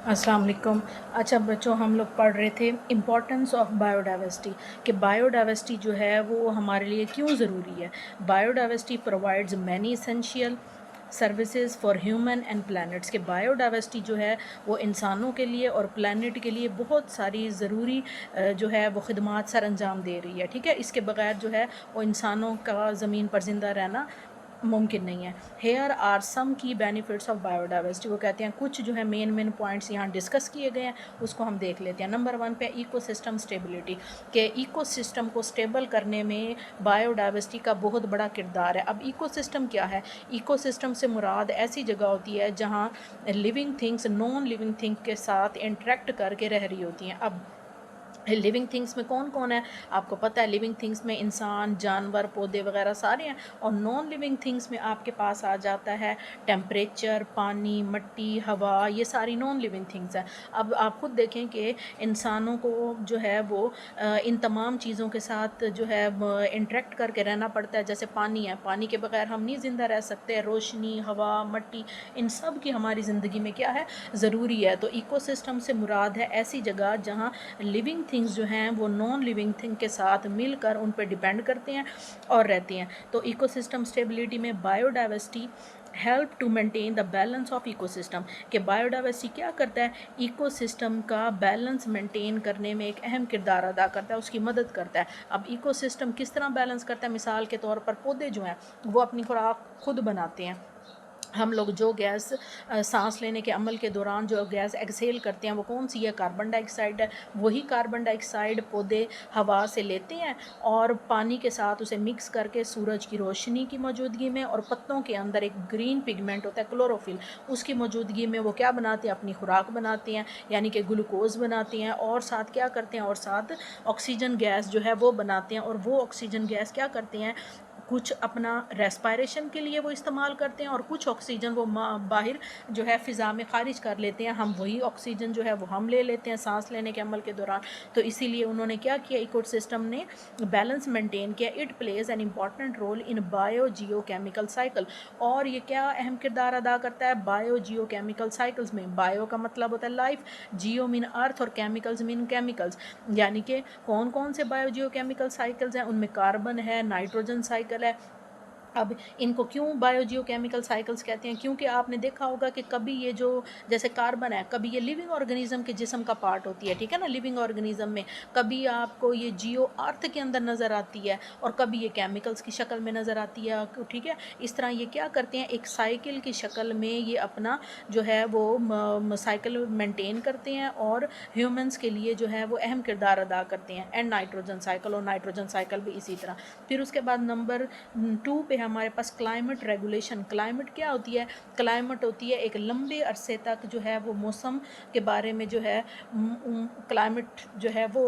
अस्सलाम वालेकुम। अच्छा बच्चों, हम लोग पढ़ रहे थे इम्पोर्टेंस ऑफ बायोडाइवर्सिटी कि बायोडाइवर्सिटी जो है वो हमारे लिए क्यों ज़रूरी है। Biodiversity provides many essential services for human and planets के बायोडाइवर्सिटी जो है वो इंसानों के लिए और प्लैनेट के लिए बहुत सारी ज़रूरी जो है वो खिदमात सर अंजाम दे रही है। ठीक है, इसके बगैर जो है वो इंसानों का ज़मीन पर ज़िंदा रहना मुमकिन नहीं है। Hair are some key benefits of biodiversity, वो कहते हैं कुछ जो है मेन पॉइंट्स यहाँ डिस्कस किए गए हैं, उसको हम देख लेते हैं। नंबर 1 पे इकोसिस्टम स्टेबिलिटी, के इकोसिस्टम को स्टेबल करने में बायोडाइवर्सिटी का बहुत बड़ा किरदार है। अब इकोसिस्टम क्या है? इकोसिस्टम से मुराद ऐसी जगह होती है जहाँ living things non living thing के साथ इंटरेक्ट करके रह रही होती हैं। अब लिविंग थिंग्स में कौन कौन है आपको पता है? लिविंग थिंग्स में इंसान, जानवर, पौधे वगैरह सारे हैं। और नॉन लिविंग थिंग्स में आपके पास आ जाता है टेम्परेचर, पानी, मिट्टी, हवा, ये सारी नॉन लिविंग थिंग्स हैं। अब आप खुद देखें कि इंसानों को जो है वो इन तमाम चीज़ों के साथ जो है इंटरेक्ट करके रहना पड़ता है। जैसे पानी है, पानी के बगैर हम नहीं ज़िंदा रह सकते। रोशनी, हवा, मिट्टी, इन सब की हमारी ज़िंदगी में क्या है, ज़रूरी है। तो इकोसिस्टम से मुराद है ऐसी जगह जहाँ लिविंग थिंग्स जो हैं वो नॉन लिविंग थिंग के साथ मिलकर उन पर डिपेंड करते हैं और रहती हैं। तो इकोसिस्टम स्टेबिलिटी में biodiversity help to maintain the balance of ecosystem, कि बायोडाइवर्सिटी क्या करता है, इकोसिस्टम का बैलेंस मेंटेन करने में एक अहम किरदार अदा करता है, उसकी मदद करता है। अब इकोसिस्टम किस तरह बैलेंस करता है? मिसाल के तौर पर पौधे जो हैं वो अपनी खुराक खुद बनाते हैं। हम लोग जो गैस सांस लेने के अमल के दौरान जो गैस एक्सहेल करते हैं वो कौन सी है? कार्बन डाइऑक्साइड है। वही कार्बन डाइऑक्साइड पौधे हवा से लेते हैं और पानी के साथ उसे मिक्स करके सूरज की रोशनी की मौजूदगी में और पत्तों के अंदर एक ग्रीन पिगमेंट होता है क्लोरोफिल, उसकी मौजूदगी में वो क्या बनाते हैं? अपनी खुराक बनाते हैं, यानी कि ग्लूकोज बनाते हैं। और साथ क्या करते हैं? और साथ ऑक्सीजन गैस जो है वो बनाते हैं। और वो ऑक्सीजन गैस क्या करते हैं? कुछ अपना रेस्पायरेशन के लिए वो इस्तेमाल करते हैं और कुछ ऑक्सीजन वो बाहर जो है फ़िज़ा में ख़ारिज कर लेते हैं। हम वही ऑक्सीजन जो है वो हम ले लेते हैं सांस लेने के अमल के दौरान। तो इसीलिए उन्होंने क्या किया, इकोसिस्टम ने बैलेंस मेंटेन किया। It plays an important role in biogeochemical cycle, और ये क्या अहम किरदार अदा करता है बायो जियो केमिकल साइकिल्स में? बायो का मतलब होता है लाइफ, जियो मीन अर्थ और केमिकल्स मीन केमिकल्स, यानी कि कौन कौन से बायो जियो केमिकल साइकिल्स हैं? उनमें कार्बन है, नाइट्रोजन साइकिल है। अब इनको क्यों बायोजियो केमिकल साइकिल्स कहते हैं? क्योंकि आपने देखा होगा कि कभी ये जो जैसे कार्बन है, कभी ये लिविंग ऑर्गेनिज्म के जिस्म का पार्ट होती है, ठीक है ना, लिविंग ऑर्गेनिज्म में। कभी आपको ये जियो अर्थ के अंदर नज़र आती है और कभी ये केमिकल्स की शक्ल में नज़र आती है, ठीक है। इस तरह ये क्या करते हैं, एक साइकिल की शक्ल में ये अपना जो है वो साइकिल मेंटेन करते हैं और ह्यूमंस के लिए जो है वो अहम किरदार अदा करते हैं। एंड नाइट्रोजन साइकिल, और नाइट्रोजन साइकिल भी इसी तरह। फिर उसके बाद नंबर 2 पे हमारे पास क्लाइमेट रेगुलेशन। क्लाइमेट क्या होती है? क्लाइमेट होती है एक लंबे अरसे तक जो है वो मौसम के बारे में जो है क्लाइमेट जो है वो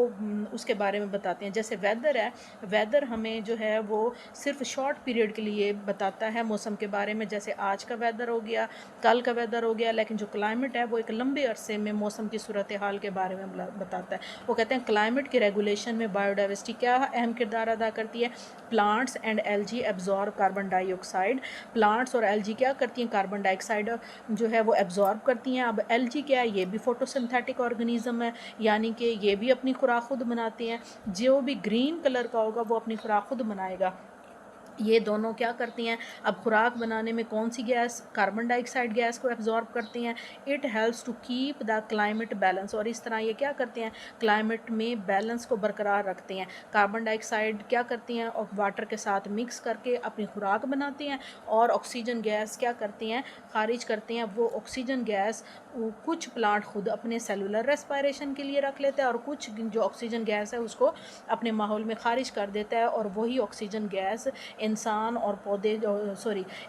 उसके बारे में बताते हैं। जैसे वेदर है, वेदर हमें जो है वो सिर्फ शॉर्ट पीरियड के लिए बताता है मौसम के बारे में, जैसे आज का वेदर हो गया, कल का वेदर हो गया। लेकिन जो क्लाइमेट है वो एक लंबे अरसे में मौसम की सूरत हाल के बारे में बताता है। वो कहते हैं क्लाइमेट के रेगुलेशन में बायोडाइवर्सिटी क्या अहम किरदार अदा करती है? Plants and algae absorb carbon dioxide. Plants और एल्गी क्या करती हैं? कार्बन डाइऑक्साइड जो है वो एब्जॉर्ब करती हैं। अब एल्गी क्या है? ये भी फोटोसिंथेटिक ऑर्गेनिज्म है, यानी कि ये भी अपनी खुराक खुद बनाते हैं। जो भी ग्रीन कलर का होगा वो अपनी खुराक खुद बनाएगा। ये दोनों क्या करती हैं? अब खुराक बनाने में कौन सी गैस? कार्बन डाइऑक्साइड गैस को एब्जॉर्ब करती हैं। It helps to keep the climate balance, और इस तरह ये क्या करते हैं? क्लाइमेट में बैलेंस को बरकरार रखते हैं। कार्बन डाइऑक्साइड क्या करती हैं? और वाटर के साथ मिक्स करके अपनी खुराक बनाती हैं, और ऑक्सीजन गैस क्या करती हैं? खारिज करते हैं। वो ऑक्सीजन गैस कुछ प्लांट खुद अपने सेलुलर रेस्पायरेशन के लिए रख लेता है और कुछ जो ऑक्सीजन गैस है उसको अपने माहौल में खारिज कर देता है, और वही ऑक्सीजन गैस इंसान और पौधे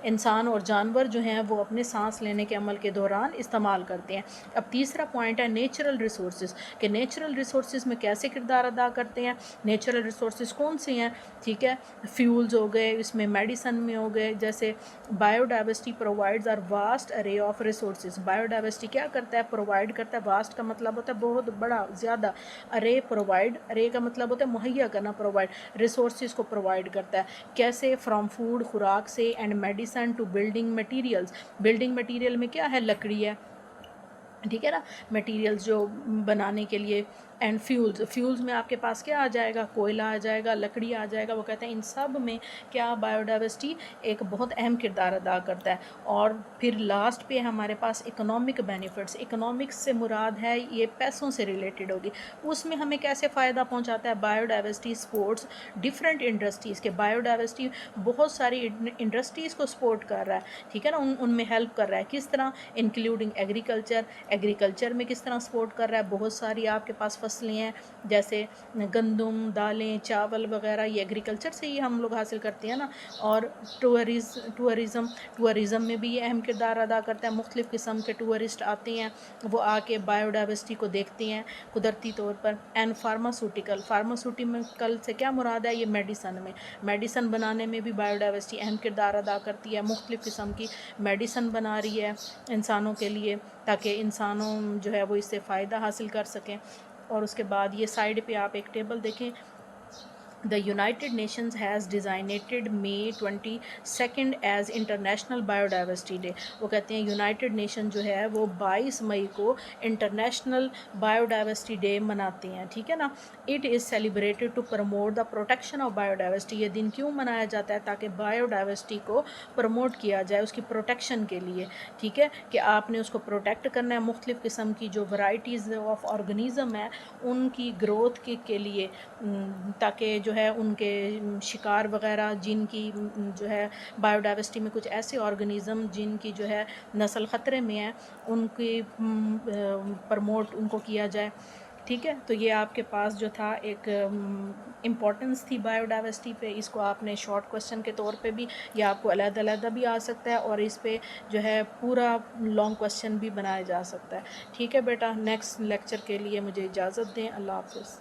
इंसान और जानवर जो हैं वो अपने सांस लेने के अमल के दौरान इस्तेमाल करते हैं। अब तीसरा पॉइंट है नेचुरल रिसोर्सेज, कि नेचुरल रिसोर्सेज में कैसे किरदार अदा करते हैं? नेचुरल रिसोर्सेज कौन से हैं? ठीक है, फ्यूल्स हो गए, इसमें मेडिसन में हो गए। जैसे बायोडाइवर्सिटी प्रोवाइड्स आर वास्ट अरे ऑफ रिसोर्सेज। बायोडाइवर्सिटी क्या करता है? प्रोवाइड करता है। वास्ट का मतलब होता है बहुत बड़ा, ज़्यादा। अरे प्रोवाइड, अरे का मतलब होता है मुहैया करना, प्रोवाइड रिसोर्सेज को प्रोवाइड करता है। कैसे? फ्रॉम फूड, खुराक से, and medicine to building materials. Building material में क्या है? लकड़ी है, ٹھیک ہے نا، مٹیریلز جو بنانے کے لیے، اینڈ فیولز میں آپ کے پاس کیا آ جائے گا، کوئلہ آ جائے گا، لکڑی آ جائے گا. وہ کہتے ہیں ان سب میں کیا بایو ڈائیورسٹی ایک بہت اہم کردار ادا کرتا ہے. اور پھر لاسٹ پہ ہمارے پاس اکنامک بینیفٹس. اکنامکس سے مراد ہے یہ پیسوں سے ریلیٹڈ ہوگی. اس میں ہمیں کیسے فائدہ پہنچاتا ہے bio diversity? Sports different industries کے. بایو ڈائیورسٹی بہت ساری انڈسٹریز کو سپورٹ کر رہا ہے، ٹھیک ہے نا، ان میں ہیلپ کر رہا ہے. کس طرح؟ انکلوڈنگ ایگریکلچر میں کس طرح سپورٹ کر رہا ہے. بہت ساری آپ کے پاس فصلیں ہیں جیسے گندم، دالیں، چاول وغیرہ، یہ ایگریکلچر سے ہی ہم لوگ حاصل کرتے ہیں نا. اور ٹورزم میں بھی یہ اہم کردار ادا کرتا ہے. مختلف قسم کے ٹورسٹ آتے ہیں، وہ آ کے بایو ڈائیورسٹی کو دیکھتے ہیں قدرتی طور پر. اینڈ فارماسوٹیکل سے کیا مراد ہے؟ یہ میڈیسن بنانے میں بھی بایو ڈائیورسٹی اہم کردار ادا کرتی ہے. مختلف قسم کی میڈیسن بنا رہی ہے انسانوں کے لیے، تاکہ انسانوں جو ہے وہ اس سے فائدہ حاصل کر سکیں. اور اس کے بعد یہ سائڈ پہ آپ ایک ٹیبل دیکھیں. The United Nations has designated May 22 as international biodiversity day. وہ کہتے ہیں یونائٹڈ نیشن جو ہے وہ 22 مئی کو انٹرنیشنل بایوڈائیورسٹی ڈے مناتے ہیں، ٹھیک ہے نا. It is celebrated to promote the protection of biodiversity. یہ دن کیوں منایا جاتا ہے؟ تاکہ بایوڈائیورسٹی کو پروموٹ کیا جائے، اس کی پروٹیکشن کے لیے، ٹھیک ہے، کہ آپ نے اس کو پروٹیکٹ کرنا ہے. مختلف قسم کی جو ورائٹیز آف آرگنیزم ہے ان کی گروتھ کے لیے، تاکہ جو ہے ان کے شکار وغیرہ جن کی جو ہے بایوڈائیورسٹی میں کچھ ایسے آرگنیزم جن کی جو ہے نسل خطرے میں ہے، ان کی پرموٹ ان کو کیا جائے، ٹھیک ہے. تو یہ آپ کے پاس جو تھا ایک امپورٹنس تھی بایو ڈائیورسٹی پہ. اس کو آپ نے شارٹ کوسچن کے طور پہ بھی، یا آپ کو علیحدہ بھی آ سکتا ہے، اور اس پہ جو ہے پورا لانگ کوسچن بھی بنایا جا سکتا ہے. ٹھیک ہے بیٹا، نیکسٹ لیکچر کے لیے مجھے اجازت دیں. اللہ حافظ.